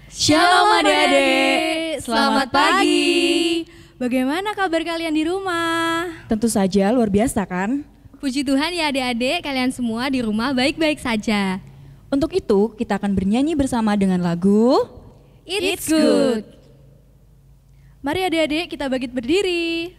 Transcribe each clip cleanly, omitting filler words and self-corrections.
Shalom adik-adik, selamat pagi. Bagaimana kabar kalian di rumah? Tentu saja luar biasa kan? Puji Tuhan ya adik-adik, kalian semua di rumah baik-baik saja. Untuk itu kita akan bernyanyi bersama dengan lagu It's Good. Mari adik-adik kita bangkit berdiri.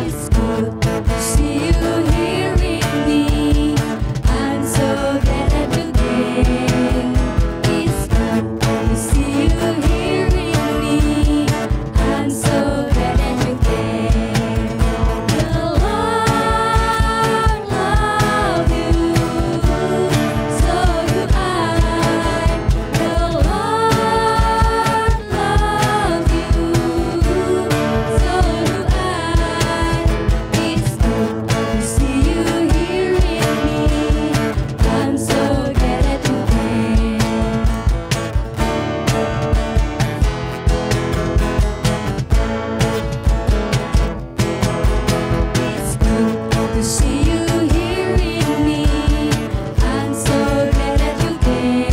It's good to see you here with me. I'm so glad today. It's good to see you here with me. I'm so glad today. The Lord love you, so do I. The Lord love you, so do I. It's good to see you here with me. I'm so glad today. It's good to see you here with me. I'm so glad today.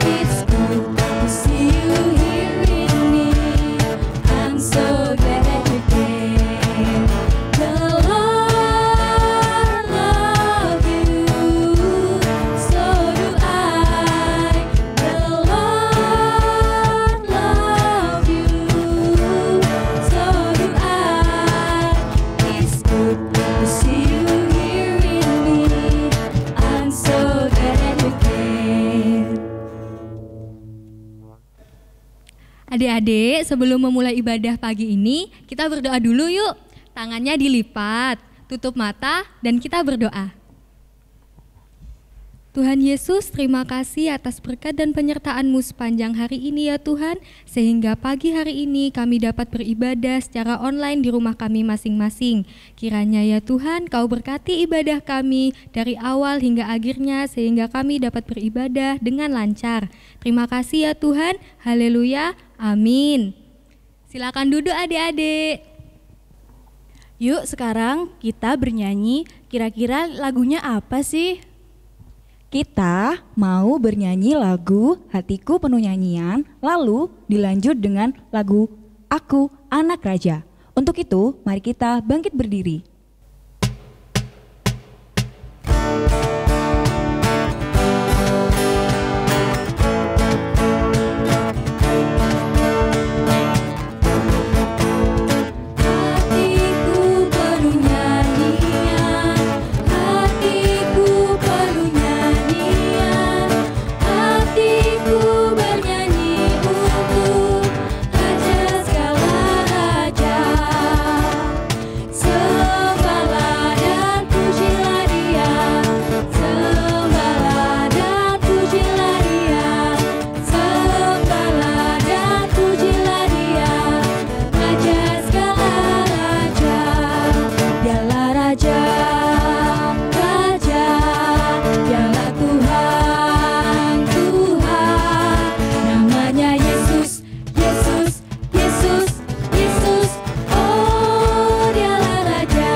It's good to see you here with me. I'm so glad today. The Lord love you, so do I. The Lord love you, so do I. It's good to see you here with me. I'm so glad today. Adik-adik, sebelum memulai ibadah pagi ini, kita berdoa dulu yuk. Tangannya dilipat, tutup mata, dan kita berdoa. Tuhan Yesus, terima kasih atas berkat dan penyertaan-Mu sepanjang hari ini ya Tuhan, sehingga pagi hari ini kami dapat beribadah secara online di rumah kami masing-masing. Kiranya ya Tuhan, Kau berkati ibadah kami dari awal hingga akhirnya, sehingga kami dapat beribadah dengan lancar. Terima kasih ya Tuhan, haleluya, amin. Silakan duduk adik-adik. Yuk sekarang kita bernyanyi, kira-kira lagunya apa sih? Kita mau bernyanyi lagu Hatiku Penuh Nyanyian, lalu dilanjut dengan lagu Aku Anak Raja. Untuk itu, mari kita bangkit berdiri. Hatiku penuh nyanyian, hatiku penuh nyanyian, hatiku bernyanyi untuk Raja segala raja. Sembahlah dan pujilah Dia, sembahlah dan pujilah Dia, sembahlah dan pujilah Dia. Raja segala raja, Dialah Raja, Raja, Dialah Tuhan, Tuhan. Namanya Yesus, Yesus, Yesus, Yesus. Oh, Dialah Raja.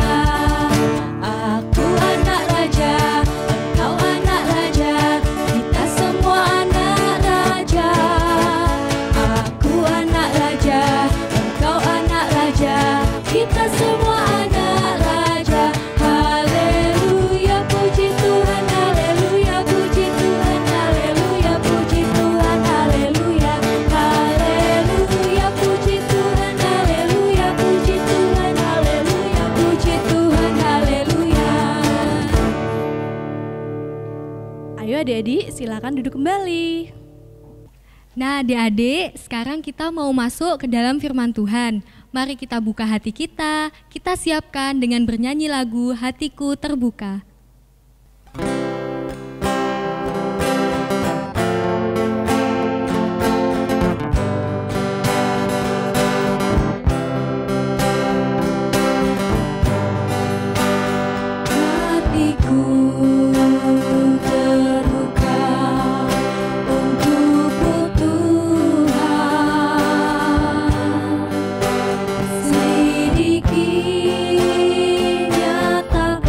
Aku anak raja, engkau anak raja, kita semua anak raja. Aku anak raja, engkau anak raja, kita semua anak raja. Haleluya, puji Tuhan, haleluya, puji Tuhan, haleluya, puji Tuhan, haleluya, haleluya, puji Tuhan, haleluya, puji Tuhan, haleluya, puji Tuhan, haleluya. Ayo adik-adik silakan duduk kembali. Nah adik-adik, sekarang kita mau masuk ke dalam firman Tuhan. Mari kita buka hati kita siapkan dengan bernyanyi lagu Hatiku Terbuka. Hatiku terbuka untukmu Tuhan, sedikit nyata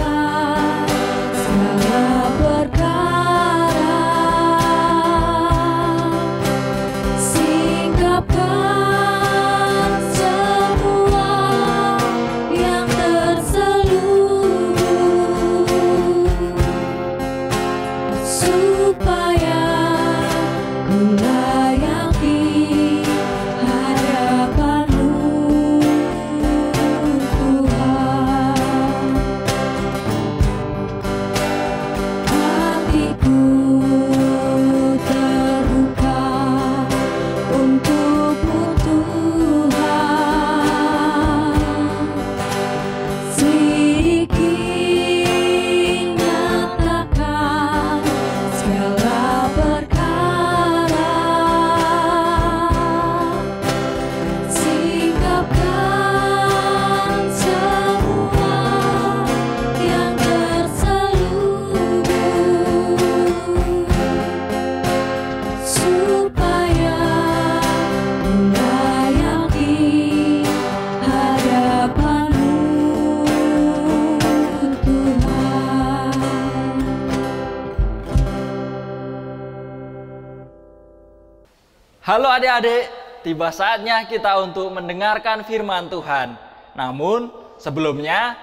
Halo adik-adik, tiba saatnya kita untuk mendengarkan firman Tuhan. Namun sebelumnya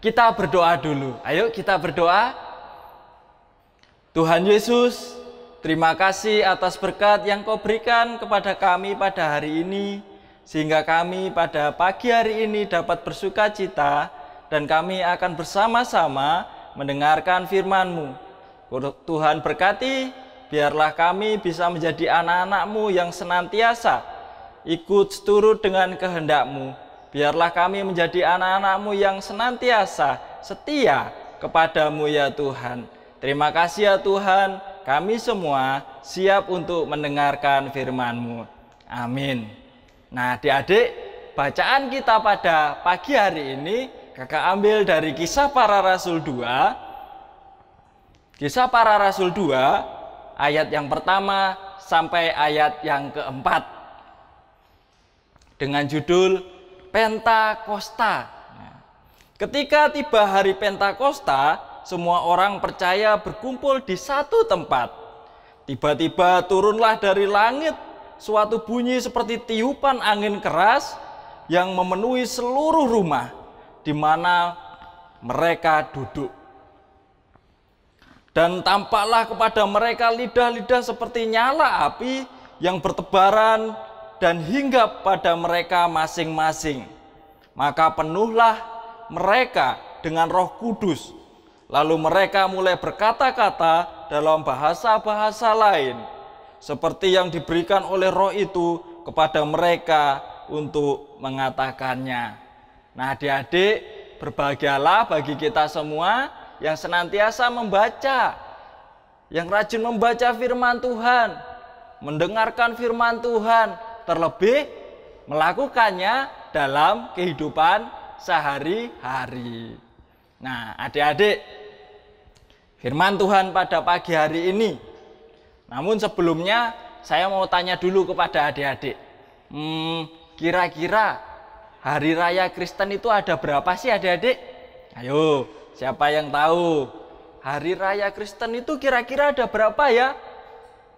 kita berdoa dulu. Ayo kita berdoa. Tuhan Yesus, terima kasih atas berkat yang Kau berikan kepada kami pada hari ini, sehingga kami pada pagi hari ini dapat bersuka cita dan kami akan bersama-sama mendengarkan firman-Mu. Tuhan berkati, biarlah kami bisa menjadi anak-anak-Mu yang senantiasa ikut seturut dengan kehendak-Mu. Biarlah kami menjadi anak-anak-Mu yang senantiasa setia kepada-Mu ya Tuhan. Terima kasih ya Tuhan, kami semua siap untuk mendengarkan firman-Mu. Amin. Nah adik-adik, bacaan kita pada pagi hari ini kakak ambil dari Kisah Para Rasul 2. Kisah Para Rasul 2 ayat yang pertama sampai ayat yang keempat dengan judul Pentakosta. Ketika tiba hari Pentakosta, semua orang percaya berkumpul di satu tempat. Tiba-tiba turunlah dari langit suatu bunyi seperti tiupan angin keras yang memenuhi seluruh rumah di mana mereka duduk. Dan tampaklah kepada mereka lidah-lidah seperti nyala api yang bertebaran dan hinggap pada mereka masing-masing. Maka penuhlah mereka dengan Roh Kudus. Lalu mereka mulai berkata-kata dalam bahasa-bahasa lain, seperti yang diberikan oleh Roh itu kepada mereka untuk mengatakannya. Nah adik-adik, berbahagialah bagi kita semua yang senantiasa membaca, yang rajin membaca firman Tuhan, mendengarkan firman Tuhan, terlebih melakukannya dalam kehidupan sehari-hari. Nah adik-adik, firman Tuhan pada pagi hari ini. Namun sebelumnya saya mau tanya dulu kepada adik-adik, kira-kira hari raya Kristen itu ada berapa sih adik-adik? Ayo, siapa yang tahu? Hari raya Kristen itu kira-kira ada berapa ya?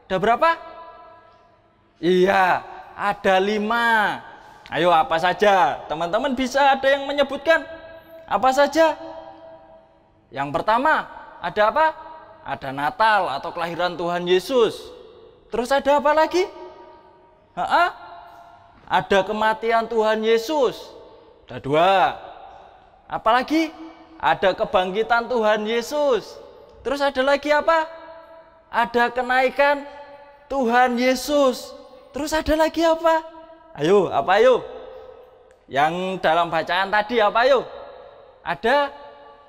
Ada berapa? Iya, ada 5. Ayo apa saja? Teman-teman bisa ada yang menyebutkan? Apa saja? Yang pertama, ada apa? Ada Natal atau kelahiran Tuhan Yesus. Terus ada apa lagi? Ada kematian Tuhan Yesus. Ada 2. Apa lagi? Ada kebangkitan Tuhan Yesus. Terus ada lagi apa? Ada kenaikan Tuhan Yesus. Terus ada lagi apa? Ayo, apa ayo? Yang dalam bacaan tadi apa ayo? Ada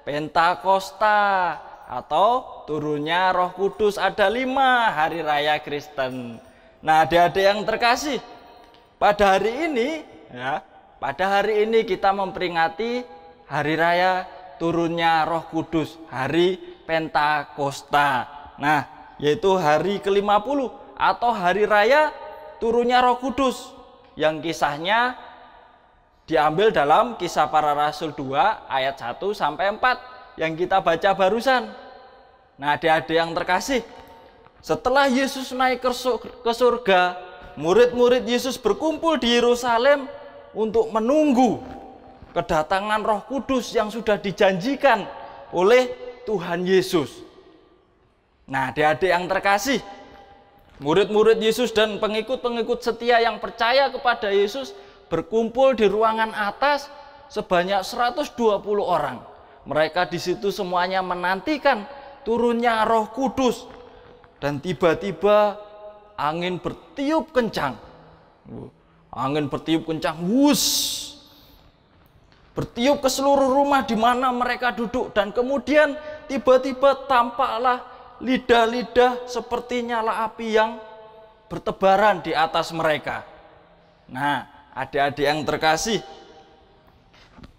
Pentakosta atau turunnya Roh Kudus. Ada 5 hari raya Kristen. Nah adik-adik yang terkasih, pada hari ini kita memperingati hari raya turunnya Roh Kudus, hari Pentakosta. Nah, yaitu hari ke-50 atau hari raya turunnya Roh Kudus yang kisahnya diambil dalam Kisah Para Rasul 2 ayat 1 sampai 4 yang kita baca barusan. Nah, adik-adik yang terkasih, setelah Yesus naik ke surga, murid-murid Yesus berkumpul di Yerusalem untuk menunggu kedatangan Roh Kudus yang sudah dijanjikan oleh Tuhan Yesus. Nah, adik-adik yang terkasih, murid-murid Yesus dan pengikut-pengikut setia yang percaya kepada Yesus berkumpul di ruangan atas sebanyak 120 orang. Mereka di situ semuanya menantikan turunnya Roh Kudus. Dan tiba-tiba angin bertiup kencang. Angin bertiup kencang, bertiup ke seluruh rumah di mana mereka duduk, dan kemudian tiba-tiba tampaklah lidah-lidah seperti nyala api yang bertebaran di atas mereka. Nah, adik-adik yang terkasih,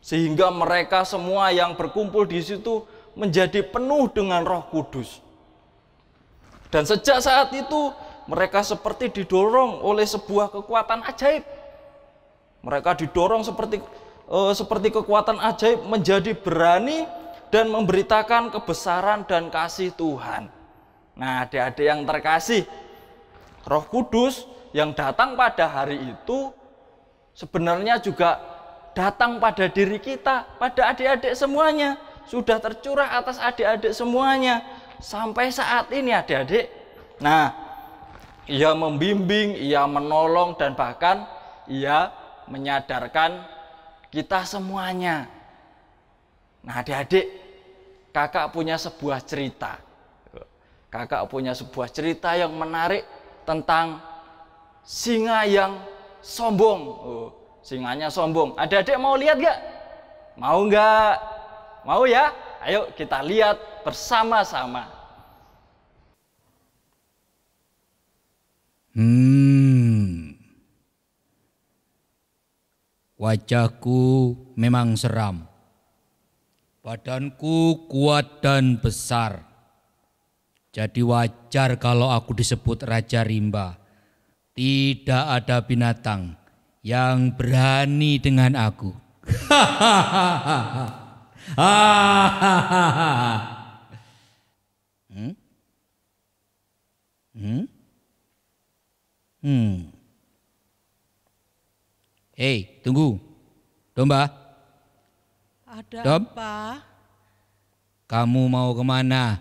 sehingga mereka semua yang berkumpul di situ menjadi penuh dengan Roh Kudus. Dan sejak saat itu mereka seperti didorong oleh sebuah kekuatan ajaib. Mereka didorong seperti kekuatan ajaib menjadi berani dan memberitakan kebesaran dan kasih Tuhan. Nah, adik-adik yang terkasih, Roh Kudus yang datang pada hari itu sebenarnya juga datang pada diri kita, pada adik-adik semuanya. Sudah tercurah atas adik-adik semuanya. Sampai saat ini adik-adik. Nah, ia membimbing, ia menolong, dan bahkan ia menyadarkan kita semuanya. Nah adik-adik, kakak punya sebuah cerita. Kakak punya sebuah cerita yang menarik tentang singa yang sombong. Singanya sombong. Adik-adik mau lihat gak? Mau gak? Mau ya? Ayo kita lihat bersama-sama. Wajahku memang seram. Badanku kuat dan besar. Jadi wajar kalau aku disebut Raja Rimba. Tidak ada binatang yang berani dengan aku. Hei, tunggu. Domba. Ada Dom? apa? Kamu mau kemana?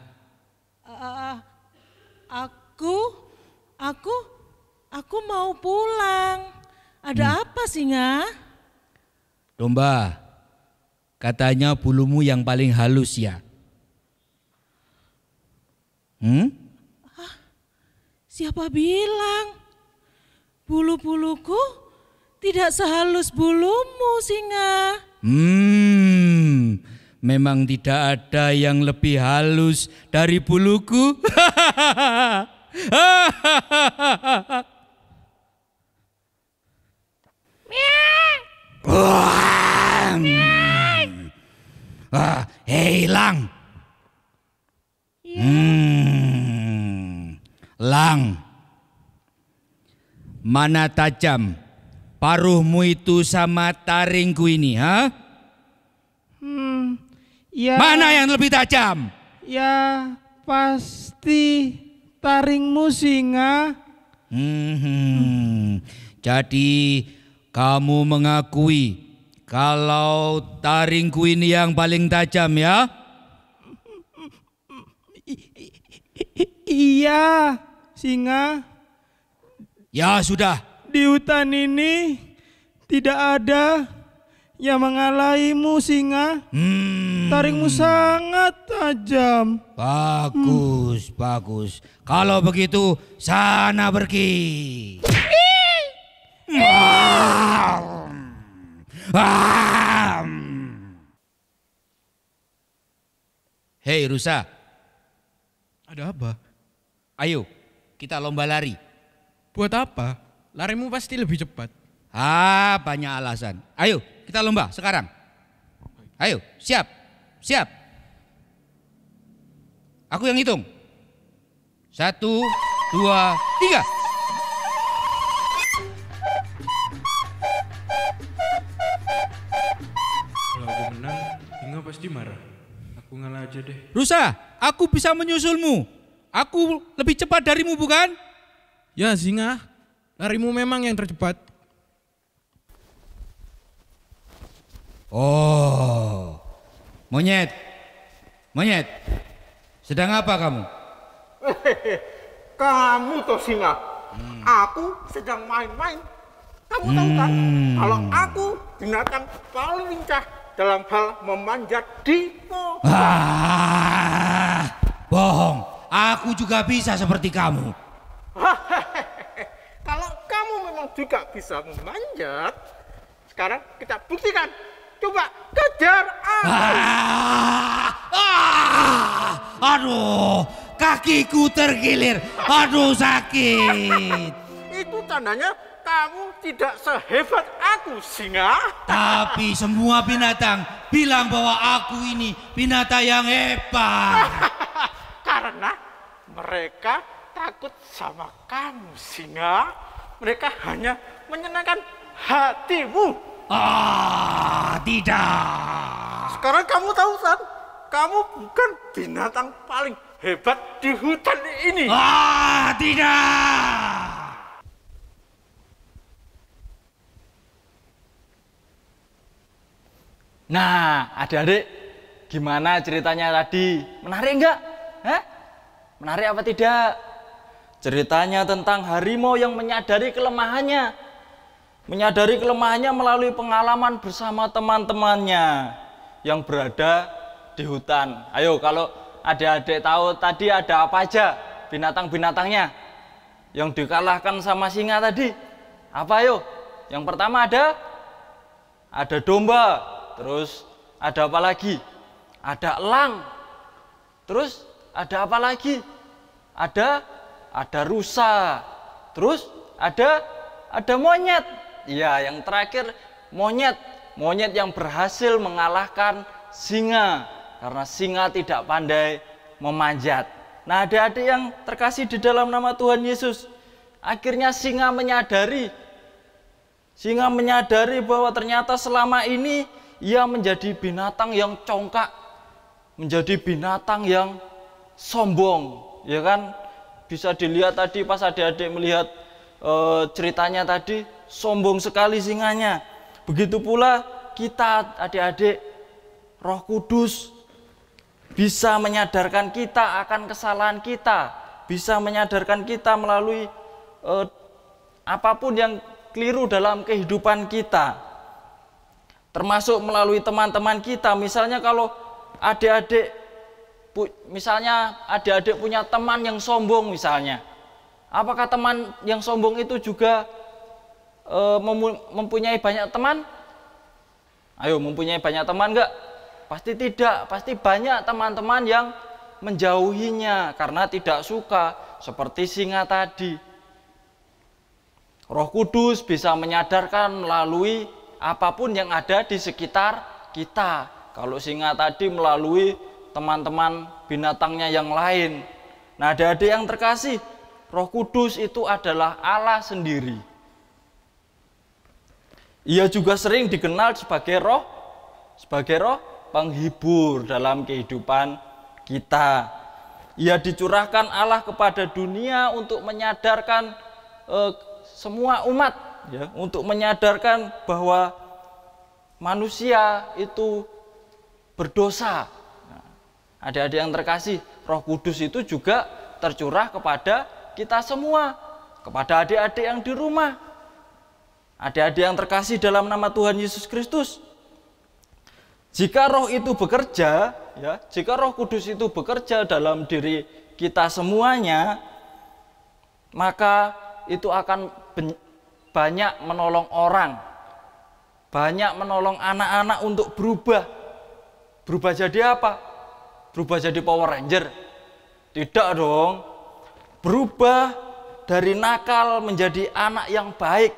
Aku mau pulang. Ada apa, Singa? Domba, katanya bulumu yang paling halus ya? Siapa bilang? Bulu-buluku tidak sehalus bulumu, Singa. Memang tidak ada yang lebih halus dari buluku. Hei Lang. Lang. Mana tajam paruhmu itu sama taringku ini, ha? Ya, Mana yang lebih tajam? ya pasti taringmu, Singa. Jadi kamu mengakui kalau taringku ini yang paling tajam ya? Iya, Singa. Ya sudah. Di hutan ini tidak ada yang mengalahimu, Singa. Taringmu sangat tajam. Bagus, bagus. Kalau begitu sana pergi. Hei rusa. Ada apa? Ayo kita lomba lari. Buat apa? Larimu pasti lebih cepat. Banyak alasan. Ayo kita lomba sekarang. Ayo siap. Siap. Aku yang hitung. 1, 2, 3. Kalau aku menang, Singa pasti marah. Aku ngalah aja deh. Rusa, aku bisa menyusulmu. Aku lebih cepat darimu bukan? Ya Singa, larimu memang yang tercepat. Oh, monyet, sedang apa kamu? Kamu toh Singa, aku sedang main-main. Kamu tahu kan, kalau aku binatang paling lincah dalam hal memanjat di pohon. Bohong, aku juga bisa seperti kamu. Kalau kamu memang juga bisa memanjat, sekarang kita buktikan. Coba kejar aku. Aduh, kakiku tergilir. Aduh, sakit. Itu tandanya kamu tidak sehebat aku, Singa. Tapi semua binatang bilang bahwa aku ini binatang yang hebat. Karena mereka takut sama kamu, Singa. Mereka hanya menyenangkan hatimu. Tidak. Sekarang kamu tahu kan, kamu bukan binatang paling hebat di hutan ini. Tidak. Nah, adik-adik, gimana ceritanya tadi? Menarik enggak? Menarik apa tidak? Ceritanya tentang harimau yang menyadari kelemahannya. Menyadari kelemahannya melalui pengalaman bersama teman-temannya yang berada di hutan. Ayo, kalau adik-adik tahu tadi ada apa aja binatang-binatangnya yang dikalahkan sama singa tadi? Apa ayo? Yang pertama ada domba, terus ada apa lagi? Ada elang. Terus ada apa lagi? Ada rusa. Terus ada monyet. Iya, yang terakhir monyet. Monyet yang berhasil mengalahkan singa karena singa tidak pandai memanjat. Nah, adik-adik yang terkasih di dalam nama Tuhan Yesus, akhirnya singa menyadari bahwa ternyata selama ini ia menjadi binatang yang congkak, menjadi binatang yang sombong, ya kan? Bisa dilihat tadi pas adik-adik melihat ceritanya tadi, sombong sekali singanya. Begitu pula kita adik-adik, Roh Kudus bisa menyadarkan kita akan kesalahan kita, bisa menyadarkan kita melalui apapun yang keliru dalam kehidupan kita, termasuk melalui teman-teman kita. Misalnya kalau adik-adik punya teman yang sombong misalnya, apakah teman yang sombong itu juga mempunyai banyak teman? Ayo, mempunyai banyak teman enggak? Pasti tidak, pasti banyak teman-teman yang menjauhinya karena tidak suka, seperti singa tadi. Roh Kudus bisa menyadarkan melalui apapun yang ada di sekitar kita. Kalau singa tadi melalui teman-teman binatangnya yang lain. Nah, adik-adik yang terkasih, Roh Kudus itu adalah Allah sendiri. Ia juga sering dikenal sebagai roh penghibur dalam kehidupan kita. Ia dicurahkan Allah kepada dunia untuk menyadarkan semua umat, ya, untuk menyadarkan bahwa manusia itu berdosa. Nah, adik-adik yang terkasih, Roh Kudus itu juga tercurah kepada kita semua, kepada adik-adik yang di rumah, adik-adik yang terkasih dalam nama Tuhan Yesus Kristus. Jika roh itu bekerja, ya, jika Roh Kudus itu bekerja dalam diri kita semuanya, maka itu akan banyak menolong orang, banyak menolong anak-anak untuk berubah. Berubah jadi apa? Berubah jadi Power Ranger? Tidak dong. Berubah dari nakal menjadi anak yang baik,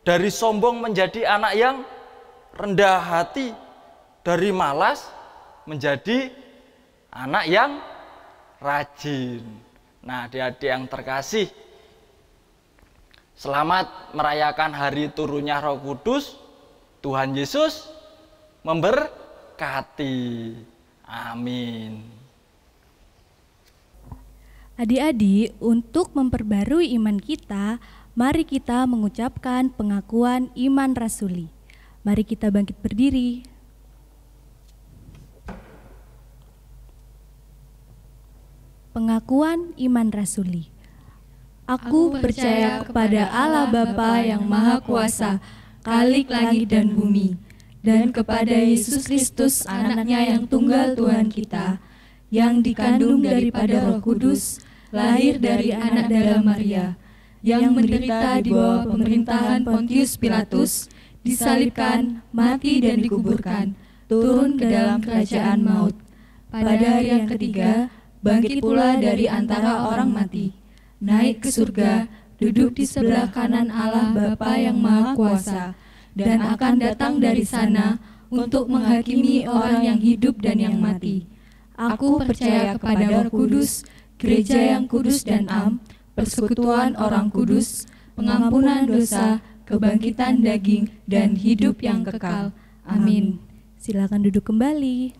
dari sombong menjadi anak yang rendah hati, dari malas menjadi anak yang rajin. Nah, adik-adik yang terkasih, selamat merayakan hari turunnya Roh Kudus. Tuhan Yesus memberkati. Amin. Adik-adik, untuk memperbarui iman kita, mari kita mengucapkan pengakuan iman rasuli. Mari kita bangkit berdiri. Pengakuan iman rasuli. Aku percaya kepada Allah Bapa yang Maha Kuasa, Khalik langit dan bumi, dan kepada Yesus Kristus anaknya yang tunggal Tuhan kita, yang dikandung daripada Roh Kudus, lahir dari anak darah Maria, yang menderita di bawah pemerintahan Pontius Pilatus, disalibkan, mati dan dikuburkan, turun ke dalam kerajaan maut. Pada hari yang ketiga, bangkit pula dari antara orang mati, naik ke surga, duduk di sebelah kanan Allah Bapa yang Maha Kuasa, dan akan datang dari sana untuk menghakimi orang yang hidup dan yang mati. Aku percaya kepada Roh Kudus, gereja yang kudus dan am, persekutuan orang kudus, pengampunan dosa, kebangkitan daging, dan hidup yang kekal. Amin. Silakan duduk kembali.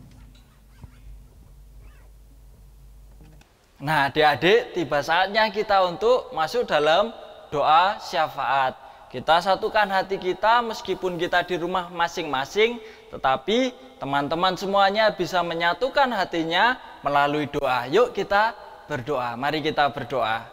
Nah, adik-adik, tiba saatnya kita untuk masuk dalam doa syafaat. Kita satukan hati kita meskipun kita di rumah masing-masing, tetapi teman-teman semuanya bisa menyatukan hatinya melalui doa. Yuk kita berdoa, mari kita berdoa.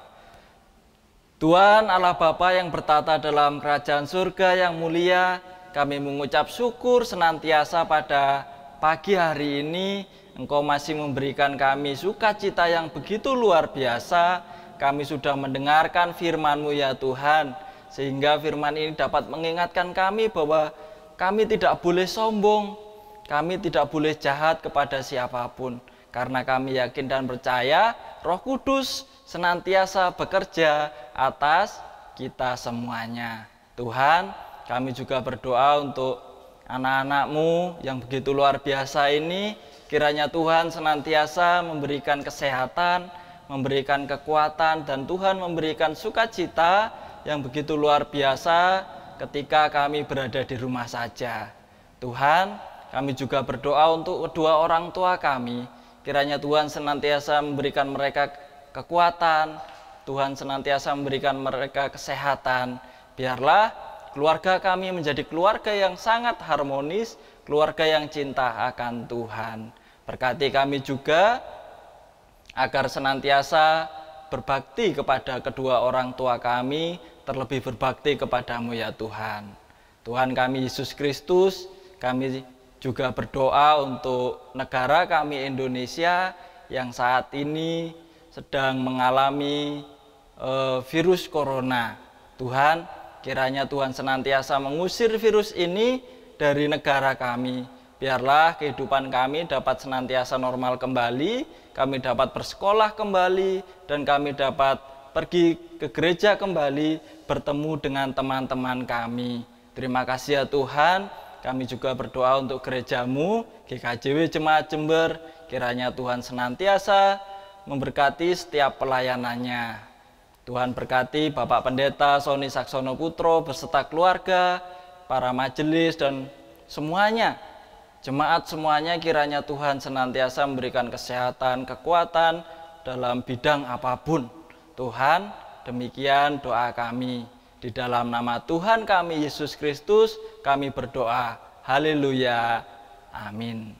Tuhan Allah Bapa yang bertata dalam kerajaan surga yang mulia, kami mengucap syukur senantiasa pada pagi hari ini. Engkau masih memberikan kami sukacita yang begitu luar biasa. Kami sudah mendengarkan firman-Mu ya Tuhan, sehingga firman ini dapat mengingatkan kami bahwa kami tidak boleh sombong, kami tidak boleh jahat kepada siapapun, karena kami yakin dan percaya Roh Kudus senantiasa bekerja atas kita semuanya. Tuhan, kami juga berdoa untuk anak-anak-Mu yang begitu luar biasa ini. Kiranya Tuhan senantiasa memberikan kesehatan, memberikan kekuatan, dan Tuhan memberikan sukacita yang begitu luar biasa ketika kami berada di rumah saja. Tuhan, kami juga berdoa untuk kedua orang tua kami. Kiranya Tuhan senantiasa memberikan mereka kekuatan, Tuhan senantiasa memberikan mereka kesehatan. Biarlah keluarga kami menjadi keluarga yang sangat harmonis, keluarga yang cinta akan Tuhan. Berkati kami juga agar senantiasa berbakti kepada kedua orang tua kami, terlebih berbakti kepadamu ya Tuhan. Tuhan kami Yesus Kristus, kami juga berdoa untuk negara kami Indonesia yang saat ini sedang mengalami virus corona. Tuhan, kiranya Tuhan senantiasa mengusir virus ini dari negara kami. Biarlah kehidupan kami dapat senantiasa normal kembali, kami dapat bersekolah kembali, dan kami dapat pergi ke gereja kembali, bertemu dengan teman-teman kami. Terima kasih ya Tuhan, kami juga berdoa untuk gereja-Mu, GKJW Jemaat Jember, kiranya Tuhan senantiasa memberkati setiap pelayanannya. Tuhan berkati Bapak Pendeta Sony Saksono Putro beserta keluarga, para majelis, dan semuanya. Jemaat semuanya kiranya Tuhan senantiasa memberikan kesehatan, kekuatan dalam bidang apapun. Tuhan, demikian doa kami. Di dalam nama Tuhan kami Yesus Kristus kami berdoa. Haleluya. Amin.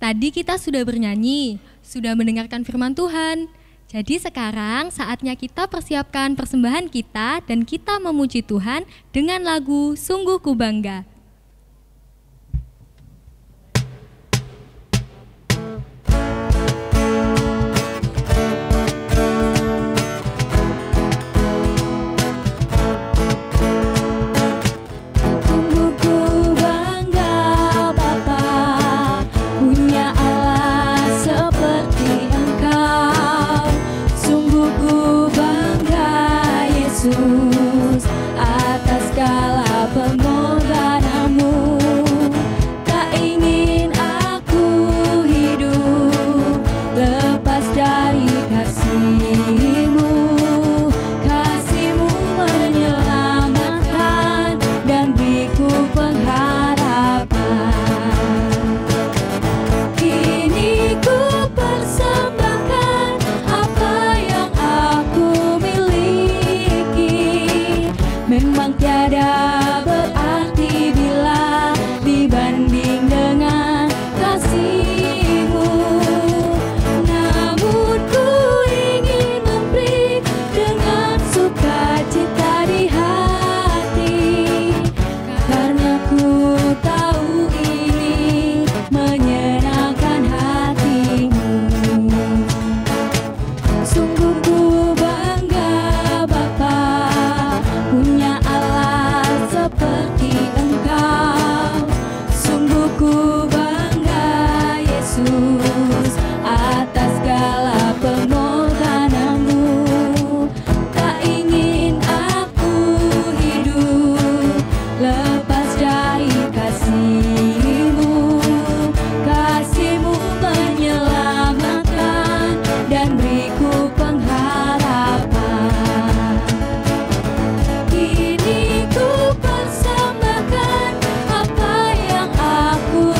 Tadi kita sudah bernyanyi, sudah mendengarkan firman Tuhan. Jadi sekarang saatnya kita persiapkan persembahan kita dan kita memuji Tuhan dengan lagu Sungguh Ku Bangga. Atas segala pengorbananmu. Aku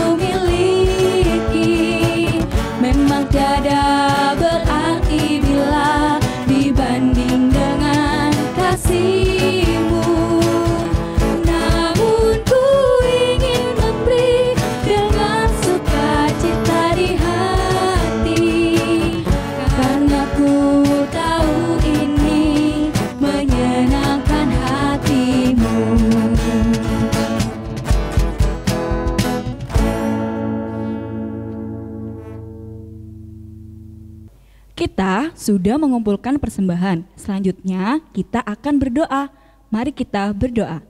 Kita sudah mengumpulkan persembahan. Selanjutnya kita akan berdoa. Mari kita berdoa.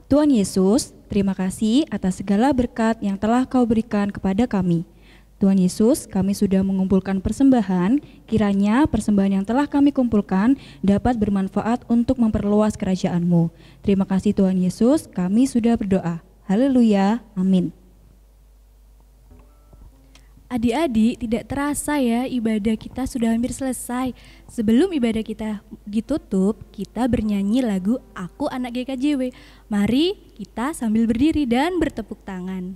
Tuhan Yesus, terima kasih atas segala berkat yang telah Kau berikan kepada kami. Tuhan Yesus, kami sudah mengumpulkan persembahan. Kiranya persembahan yang telah kami kumpulkan dapat bermanfaat untuk memperluas kerajaan-Mu. Terima kasih Tuhan Yesus, kami sudah berdoa. Haleluya, amin. Adik-adik, tidak terasa ya ibadah kita sudah hampir selesai. Sebelum ibadah kita ditutup, kita bernyanyi lagu Aku Anak GKJW. Mari kita sambil berdiri dan bertepuk tangan.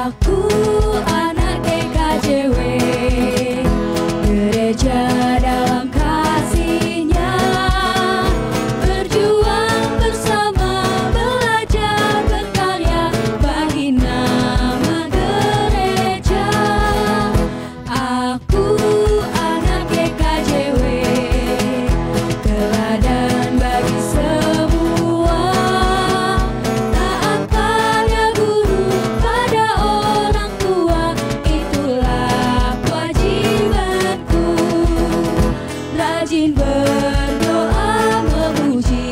Aku anak GKJW, gereja dalam kasih-Nya, berjuang bersama, belajar berkarya bagi nama gereja. Aku anak GKJW, teladan bagi semua, taat pada guru, pada orang tua, itulah kewajibanku. Rajin berdoa memuji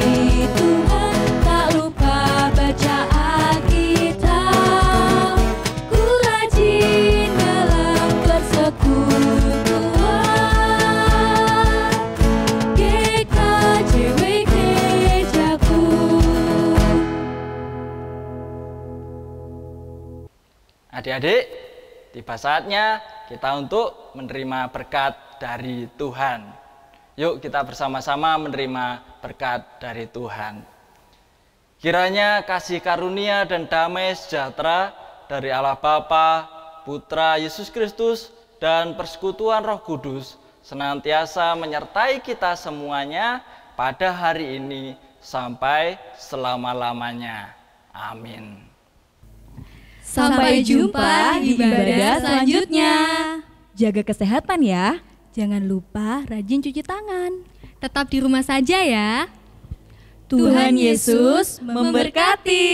Tuhan, tak lupa baca Alkitab. Ku rajin dalam persekutuan, GKJW gerejaku. Adik-adik, tiba saatnya kita untuk menerima berkat dari Tuhan. Yuk kita bersama-sama menerima berkat dari Tuhan. Kiranya kasih karunia dan damai sejahtera dari Allah Bapa, Putra Yesus Kristus, dan persekutuan Roh Kudus senantiasa menyertai kita semuanya pada hari ini sampai selama-lamanya. Amin. Sampai jumpa di ibadah selanjutnya. Jaga kesehatan ya. Jangan lupa rajin cuci tangan. Tetap di rumah saja ya. Tuhan Yesus memberkati.